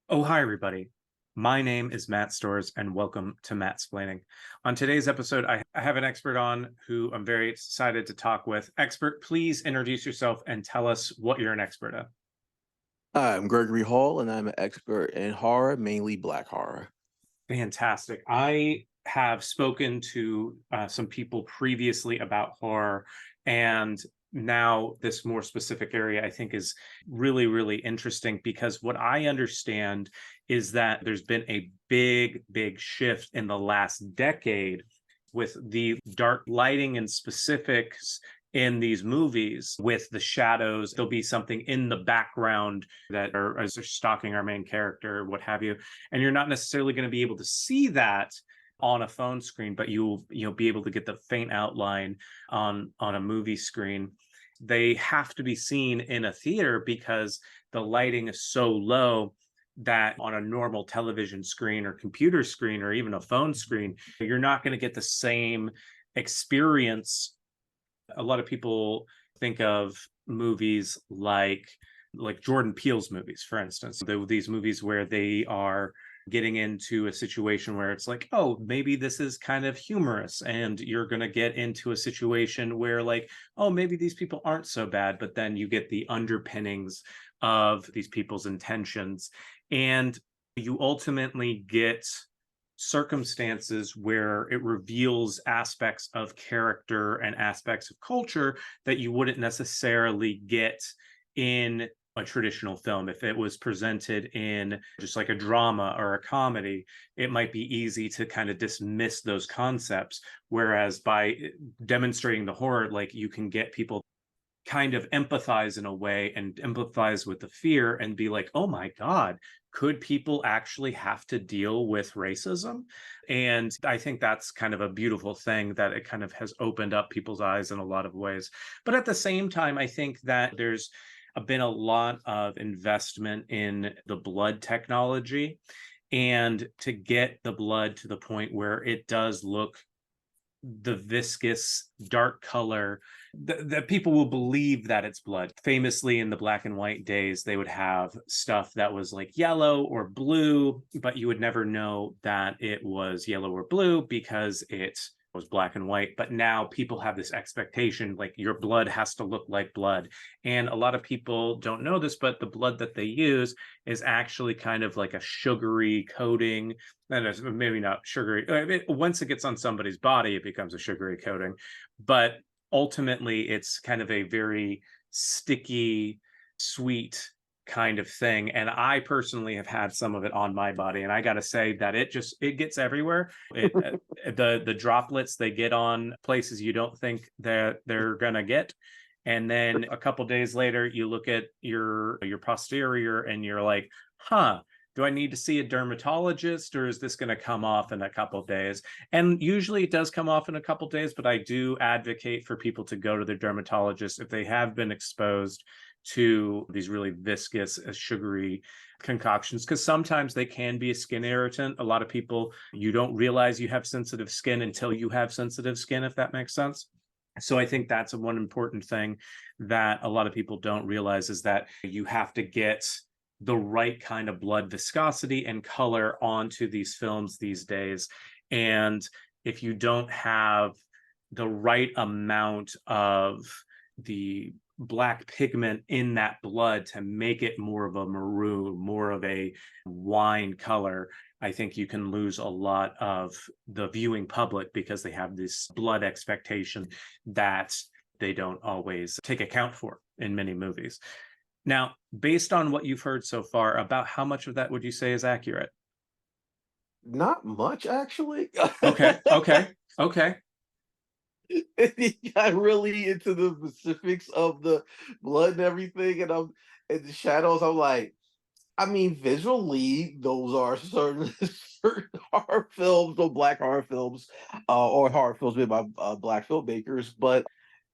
Oh, hi, everybody. My name is Matt Storrs, and welcome to Mattsplaining. On today's episode, I have an expert on who I'm very excited to talk with. Expert, please introduce yourself and tell us what you're an expert at. Hi, I'm Gregory Hall, and I'm an expert in horror, mainly Black horror. Fantastic. I have spoken to some people previously about horror, and now this more specific area I think is really, really interesting because what I understand is that there's been a big, big shift in the last decade with the dark lighting and specifics in these movies with the shadows. There'll be something in the background that are as they're stalking our main character, what have you, and you're not necessarily going to be able to see that on a phone screen, but you'll be able to get the faint outline on a movie screen. They have to be seen in a theater because the lighting is so low that on a normal television screen or computer screen or even a phone screen, you're not going to get the same experience. A lot of people think of movies like Jordan Peele's movies, for instance. These movies where they are getting into a situation where it's like, oh, maybe this is kind of humorous, and you're going to get into a situation where, like, oh, maybe these people aren't so bad, but then you get the underpinnings of these people's intentions, and you ultimately get circumstances where it reveals aspects of character and aspects of culture that you wouldn't necessarily get in a traditional film. If it was presented in just like a drama or a comedy, it might be easy to kind of dismiss those concepts. Whereas by demonstrating the horror, like, you can get people kind of empathize in a way and empathize with the fear and be like, oh my God, could people actually have to deal with racism? And I think that's kind of a beautiful thing that it kind of has opened up people's eyes in a lot of ways. But at the same time, I think that there's been a lot of investment in the blood technology and to get the blood to the point where it does look the viscous dark color that people will believe that it's blood. Famously, in the black and white days, they would have stuff that was like yellow or blue, but you would never know that it was yellow or blue because it was black and white. But now people have this expectation, like, your blood has to look like blood. And a lot of people don't know this, but the blood that they use is actually kind of like a sugary coating. And it's maybe not sugary. Once it gets on somebody's body, it becomes a sugary coating. But ultimately, it's kind of a very sticky, sweet kind of thing. And I personally have had some of it on my body, and I got to say that it gets everywhere. The droplets, they get on places you don't think that they're gonna get. And then a couple days later, you look at your posterior and you're like, huh, do I need to see a dermatologist, or is this going to come off in a couple of days? And usually it does come off in a couple of days, but I do advocate for people to go to their dermatologist if they have been exposed to these really viscous, sugary concoctions, because sometimes they can be a skin irritant. A lot of people, you don't realize you have sensitive skin until you have sensitive skin, if that makes sense. So I think that's one important thing that a lot of people don't realize, is that you have to get the right kind of blood viscosity and color onto these films these days. And if you don't have the right amount of the black pigment in that blood to make it more of a maroon, more of a wine color, I think you can lose a lot of the viewing public because they have this blood expectation that they don't always take account for in many movies. Now, based on what you've heard so far, about how much of that would you say is accurate? Not much, actually. Okay, okay, okay. He got really into the specifics of the blood and everything, and I'm and the shadows. I'm like, I mean, visually, those are certain certain horror films or black horror films, or horror films made by black filmmakers. But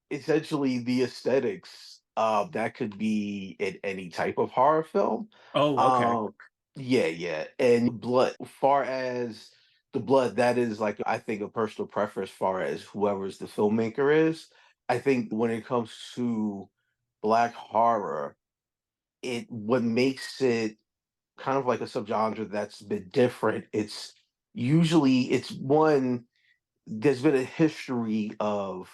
essentially, the aesthetics that could be in any type of horror film. Oh, okay. Um, yeah, yeah, and blood. Far as the blood, that is like I think a personal preference. Far as whoever's the filmmaker is, I think when it comes to black horror, it what makes it kind of like a subgenre that's been different. It's usually it's one there's been a history of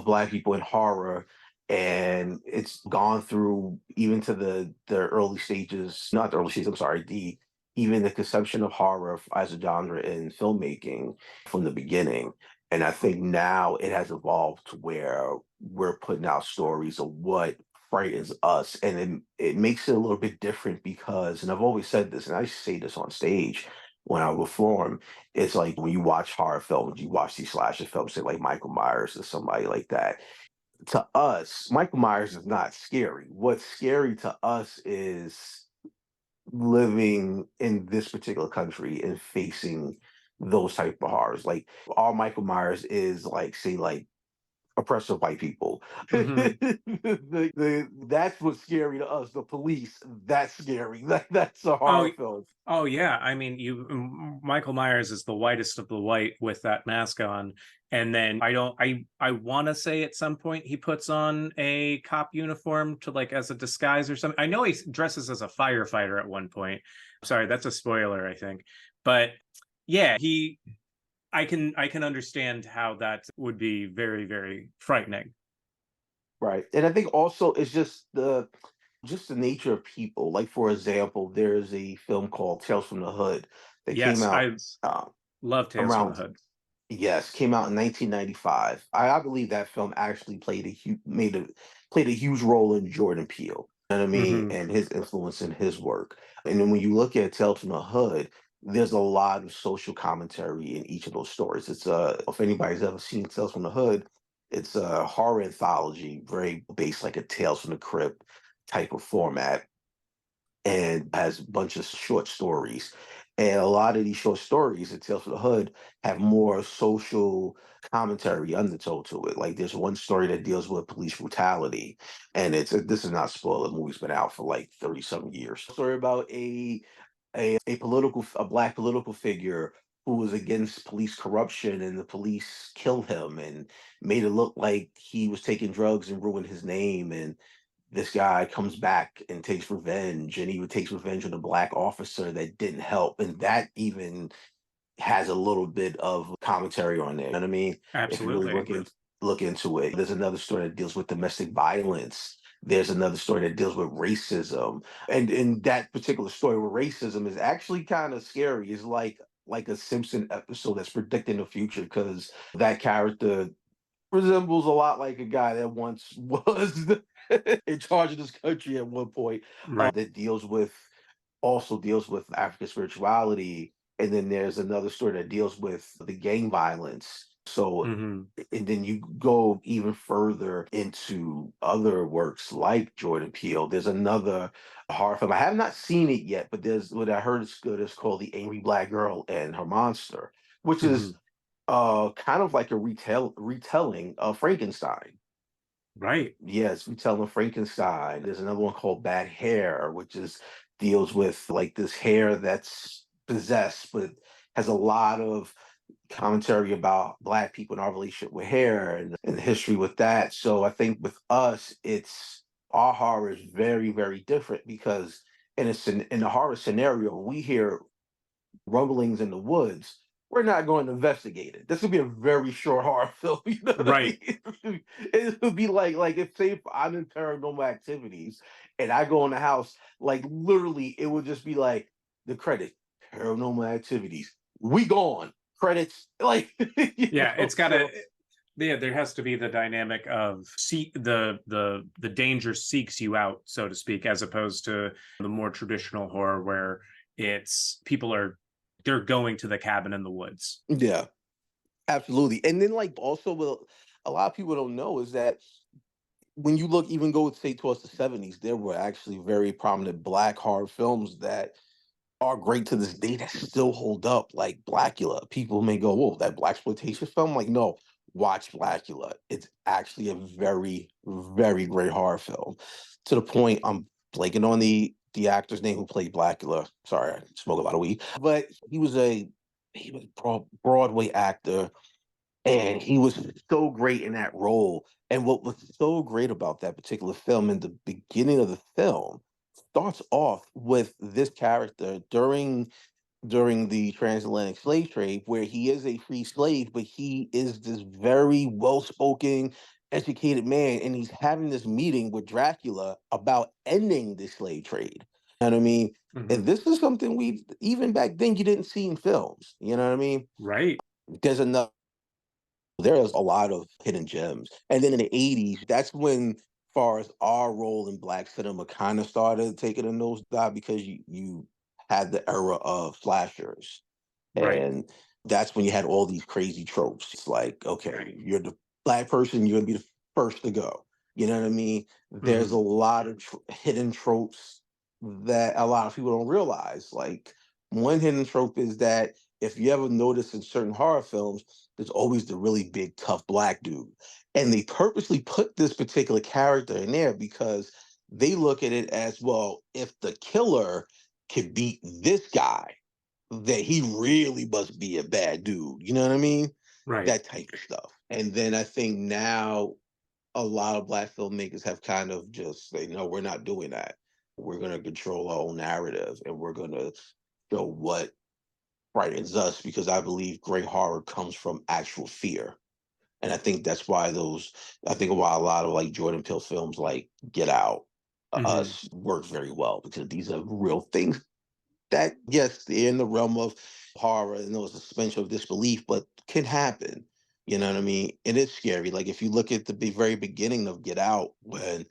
black people in horror, and it's gone through even to the early stages, not the early stages, I'm sorry, the even the conception of horror as a genre in filmmaking from the beginning. And I think now it has evolved to where we're putting out stories of what frightens us, and it makes it a little bit different because, and I've always said this, and I say this on stage when I perform, it's like when you watch horror films, you watch these slasher films, say like Michael Myers or somebody like that. To us, Michael Myers is not scary. What's scary to us is living in this particular country and facing those type of horrors. Like all Michael Myers is like, say, like oppressive white people. Hmm. That's what's scary to us. The police, that's scary. That's a Oh, horror film. oh yeah. I mean, Michael Myers is the whitest of the white with that mask on, and then I don't. I want to say at some point he puts on a cop uniform to like as a disguise or something. I know he dresses as a firefighter at one point. Sorry, that's a spoiler, I think. But yeah, he. I can understand how that would be very very frightening. Right. And I think also it's just the nature of people. Like for example, there's a film called Tales from the Hood that came Yes, out I uh, love Tales from the around Hood. yes, came out in 1995. I believe that film actually played a huge role in Jordan Peele. You know what I mean? Hmm. And his influence in his work. And then when you look at Tales from the Hood, there's a lot of social commentary in each of those stories. It's if anybody's ever seen Tales from the Hood, it's a horror anthology, very based like a Tales from the Crypt type of format, and has a bunch of short stories. And a lot of these short stories in Tales from the Hood have more social commentary undertow to it. Like there's one story that deals with police brutality, and it's this is not spoiler. The movie's been out for like 30 some years. Story about a black political figure who was against police corruption, and the police killed him and made it look like he was taking drugs and ruined his name. And this guy comes back and takes revenge, and he takes revenge on a black officer that didn't help, and that even has a little bit of commentary on there. You know what I mean? If you really Absolutely. look into it, there's another story that deals with domestic violence. There's another story that deals with racism, and in that particular story, where racism is actually kind of scary. It's like a Simpson episode that's predicting the future because that character resembles a lot like a guy that once was in charge of this country at one point, Right. that deals with African spirituality. And then there's another story that deals with the gang violence. So, Hmm. and then you go even further into other works like Jordan Peele. There's another horror film. I have not seen it yet, but there's what I heard is good. It's called The Angry Black Girl and Her Monster, which Hmm. is kind of like a retelling of Frankenstein. Right. Yes, retelling Frankenstein. There's another one called Bad Hair, which is deals with like this hair that's possessed, but has a lot of commentary about black people and our relationship with hair and the history with that. So I think with us, it's our horror is very, very different because in a horror scenario, we hear rumblings in the woods, we're not going to investigate it. This would be a very short horror film. You know what I Right. mean? It would be like if say if I'm in paranormal activities and I go in the house, like literally it would just be like the credit, paranormal activities, we gone. Credits, like Yeah, it's got to. so Yeah, there has to be the dynamic of seek the danger seeks you out, so to speak, as opposed to the more traditional horror where it's people are they're going to the cabin in the woods. yeah, absolutely. And then like also what a lot of people don't know is that when you look even go say towards the 70s, there were actually very prominent black horror films that are great to this day that still hold up, like Blackula. People may go, "Whoa, that black exploitation film?" Like, no, watch Blackula. It's actually a very, very great horror film. To the point, I'm blanking on the actor's name who played Blackula. Sorry, I smoke a lot of weed, but he was a Broadway actor, and he was so great in that role. And what was so great about that particular film in the beginning of the film starts off with this character during the transatlantic slave trade, where he is a free slave, but he is this very well-spoken, educated man, and he's having this meeting with Dracula about ending the slave trade. You know what I mean? Mhm. And this is something we even back then you didn't see in films. You know what I mean? Right. There's enough there's a lot of hidden gems. And then in the 80s, that's when far as our role in black cinema kind of started taking a nosedive because you had the era of slashers. Right. And that's when you had all these crazy tropes. It's like, okay, you're the black person, you're gonna be the first to go. You know what I mean? There's a Mhm. lot of hidden tropes that a lot of people don't realize. Like one hidden trope is that if you ever notice in certain horror films, there's always the really big, tough black dude. And they purposely put this particular character in there because they look at it as, well, if the killer could beat this guy, that he really must be a bad dude. You know what I mean? Right. That type of stuff. And then I think now a lot of black filmmakers have kind of just say, no, we're not doing that. We're going to control our own narrative and we're going to show what frightens us because I believe great horror comes from actual fear. And I think that's why I think why a lot of like Jordan Peele films like Get Out, Mhm. Us work very well because these are real things that, yes, they're in the realm of horror and there was a suspension of disbelief, but can happen. You know what I mean? And it's scary. Like if you look at the very beginning of Get Out, when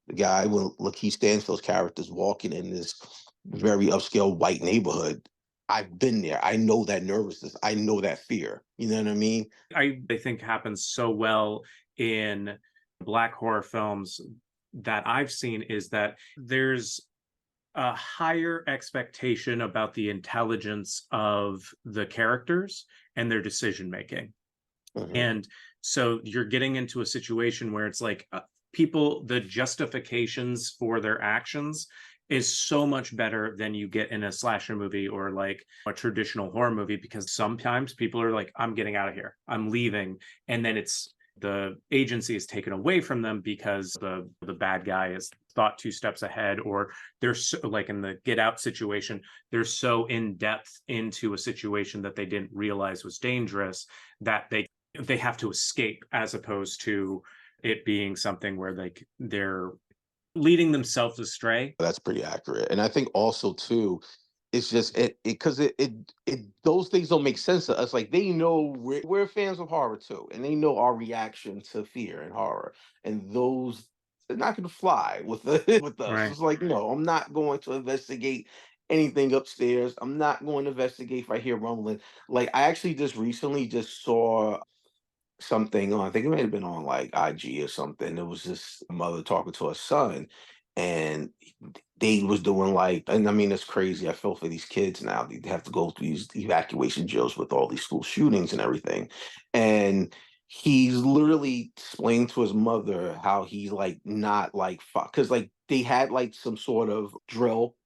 the guy, when Lakeith Stanfield's character is walking in this very upscale white neighborhood, I've been there. I know that nervousness. I know that fear. You know what I mean? I think happens so well in black horror films that I've seen is that there's a higher expectation about the intelligence of the characters and their decision making. Mhm. And so you're getting into a situation where it's like people, the justifications for their actions is so much better than you get in a slasher movie or like a traditional horror movie because sometimes people are like, I'm getting out of here, I'm leaving. And then it's the agency is taken away from them because the bad guy is thought two steps ahead, or they're so, like in the Get Out situation, they're so in depth into a situation that they didn't realize was dangerous that they have to escape, as opposed to it being something where like they're leading themselves astray. That's pretty accurate. And I think also too, it's just it because it those things don't make sense to us. Like they know we're fans of horror too, and they know our reaction to fear and horror, and those they're not going to fly with with us. Right. It's like no, I'm not going to investigate anything upstairs. I'm not going to investigate if I hear rumbling. Like I actually just recently just saw something on, I think it may have been on like IG or something. It was just a mother talking to her son, and they was doing like, and I mean, it's crazy. I feel for these kids now. They have to go through these evacuation drills with all these school shootings and everything. And he's literally explaining to his mother how he's like not like, because like they had like some sort of drill,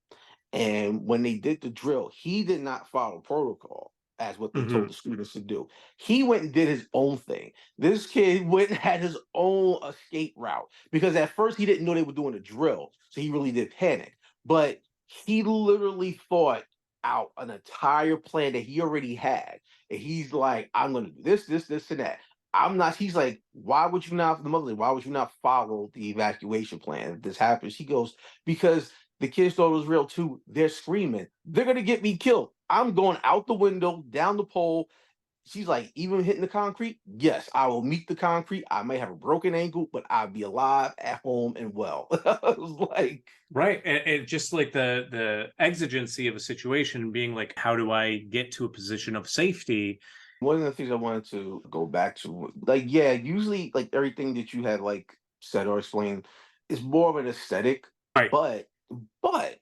and when they did the drill, he did not follow protocol as what they told Hmm. the students to do. He went and did his own thing. This kid went and had his own escape route because at first he didn't know they were doing a drill. So he really did panic. But he literally thought out an entire plan that he already had. And he's like, I'm going to do this, and that. I'm not, he's like, why would you not, the mother, why would you not follow the evacuation plan if this happens? He goes, because the kids thought it was real too. They're screaming. They're gonna get me killed. I'm going out the window, down the pole. She's like, even hitting the concrete? Yes, I will meet the concrete. I may have a broken ankle, but I'll be alive at home and well. I was like, Right. And just like the exigency of a situation being like, how do I get to a position of safety? one of the things I wanted to go back to, like, yeah, usually like everything that you had like said or explained is more of an aesthetic, Right. but but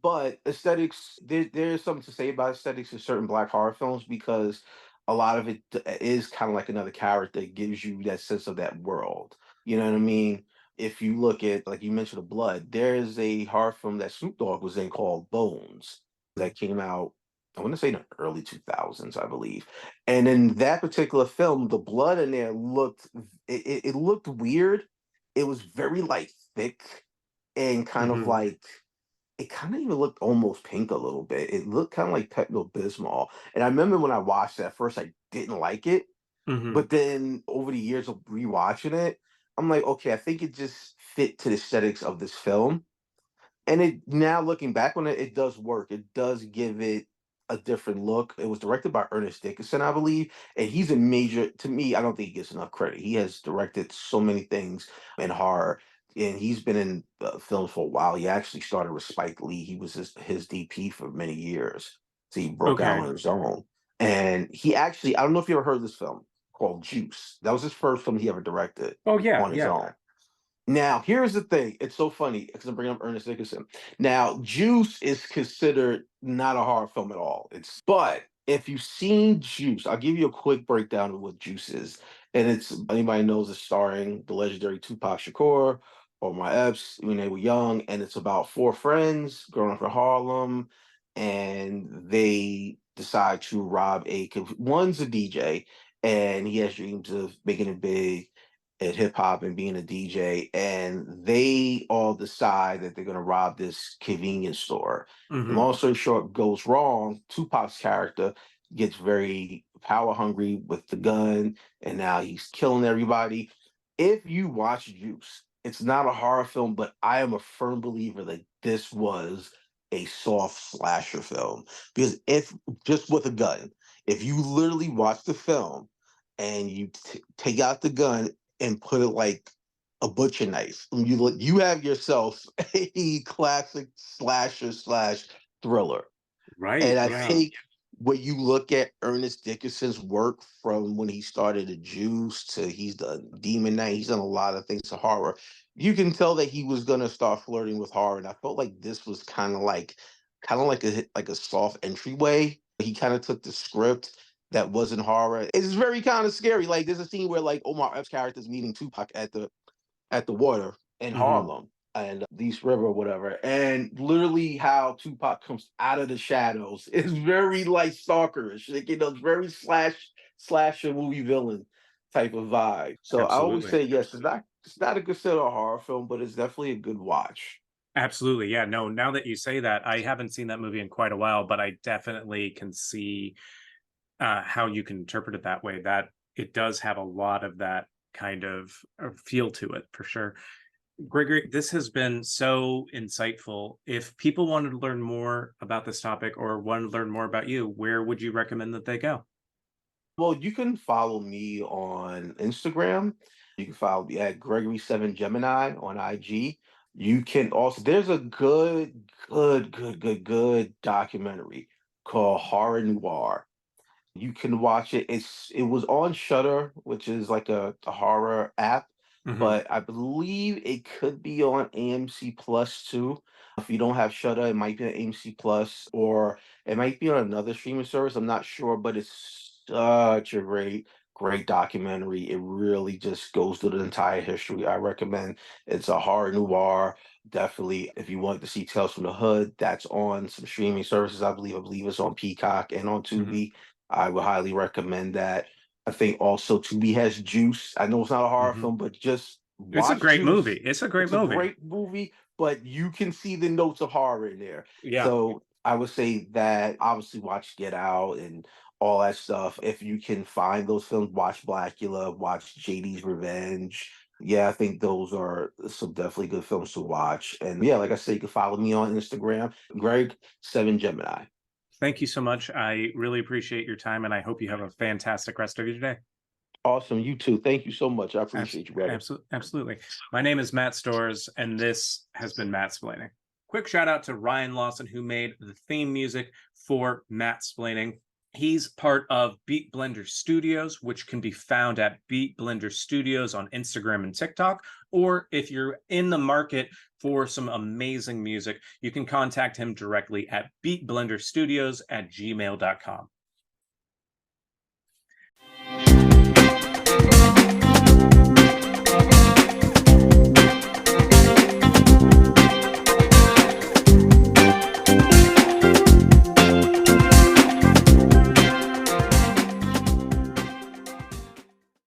but aesthetics, there's something to say about aesthetics in certain black horror films because a lot of it is kind of like another character. It gives you that sense of that world. You know what I mean? If you look at, like you mentioned, the blood, there's a horror film that Snoop Dogg was in called Bones that came out, I want to say in the early 2000s, I believe. And in that particular film, the blood in there looked, it looked weird. It was very like thick and kind of Hmm. like it kind of even looked almost pink a little bit. It looked kind of like Pepto Bismol. And I remember when I watched it at first, I didn't like it. Hmm. But then over the years of rewatching it, I'm like, okay, I think it just fit to the aesthetics of this film. And it now looking back on it, it does work. It does give it a different look. It was directed by Ernest Dickerson, I believe, and he's a major. To me, I don't think he gets enough credit. He has directed so many things in horror, and he's been in films for a while. He actually started with Spike Lee. He was his DP for many years. So he broke out Okay. on his own, and he actually. I don't know if you ever heard of this film called Juice. That was his first film he ever directed Oh yeah, on his yeah. own. Now, here's the thing. It's so funny because I'm bringing up Ernest Dickerson. Now, Juice is considered not a horror film at all. But if you've seen Juice, I'll give you a quick breakdown of what Juice is. And it's anybody knows it's starring the legendary Tupac Shakur or my Epps when they were young, and it's about four friends growing up in Harlem, and they decide to rob one's a DJ, and he has dreams of making it big at hip hop and being a DJ, and they all decide that they're going to rob this convenience store. And Hmm. long story short, goes wrong. Tupac's character gets very power hungry with the gun, and now he's killing everybody. If you watch Juice, it's not a horror film, but I am a firm believer that this was a soft slasher film because if just with a gun, if you literally watch the film and you take out the gun and put it like a butcher knife. You have yourself a classic slasher slash thriller. Right. And I Yeah. think when you look at Ernest Dickerson's work from when he started the Juice to he's done Demon Knight, he's done a lot of things to horror. You can tell that he was gonna start flirting with horror, and I felt like this was kind of like a soft entryway. He kind of took the script that wasn't horror. It's very kind of scary. Like there's a scene where like Omar Epps' character is meeting Tupac at the water in Hmm. Harlem and the East River or whatever. And literally how Tupac comes out of the shadows is very like stalkerish. Like, it's very slasher movie villain type of vibe. So I always Absolutely. say yes, it's not a good set of horror film, but it's definitely a good watch. Absolutely. Yeah. No, now that you say that, I haven't seen that movie in quite a while, but I definitely can see how you can interpret it that way. That it does have a lot of that kind of feel to it for sure. Gregory, this has been so insightful. If people wanted to learn more about this topic or want to learn more about you, where would you recommend that they go? Well, you can follow me on Instagram. You can follow me at Gregory7Gemini on IG. You can also there's a good documentary called Horror Noir. You can watch it. It was on Shutter, which is like a horror app, Hmm. but I believe it could be on AMC Plus too. If you don't have Shutter, it might be on AMC Plus or it might be on another streaming service. I'm not sure, but it's such a great documentary. It really just goes through the entire history. I recommend. It's a horror noir. Definitely, if you want to see Tales from the Hood, that's on some streaming services. I believe it's on Peacock and on Hmm. Tubi. I would highly recommend that. I think also Tubi has Juice. I know it's not a horror Hmm. film, but just It's a watch great movie. Juice. It's a great It's a movie. great movie, but you can see the notes of horror in there. Yeah. So I would say that obviously watch Get Out and all that stuff. If you can find those films, watch Blackula, watch JD's Revenge. Yeah, I think those are some definitely good films to watch. And yeah, like I said, you can follow me on Instagram, Greg7Gemini. Thank you so much. I really appreciate your time and I hope you have a fantastic rest of your day. Awesome. You too. Thank you so much. I appreciate you, brother. Absolutely. Absolutely. My name is Matt Storrs, and this has been Mattsplaining. Quick shout out to Ryan Lawson, who made the theme music for Mattsplaining. He's part of Beat Blender Studios, which can be found at Beat Blender Studios on Instagram and TikTok. Or if you're in the market for some amazing music, you can contact him directly at beatblenderstudios@gmail.com.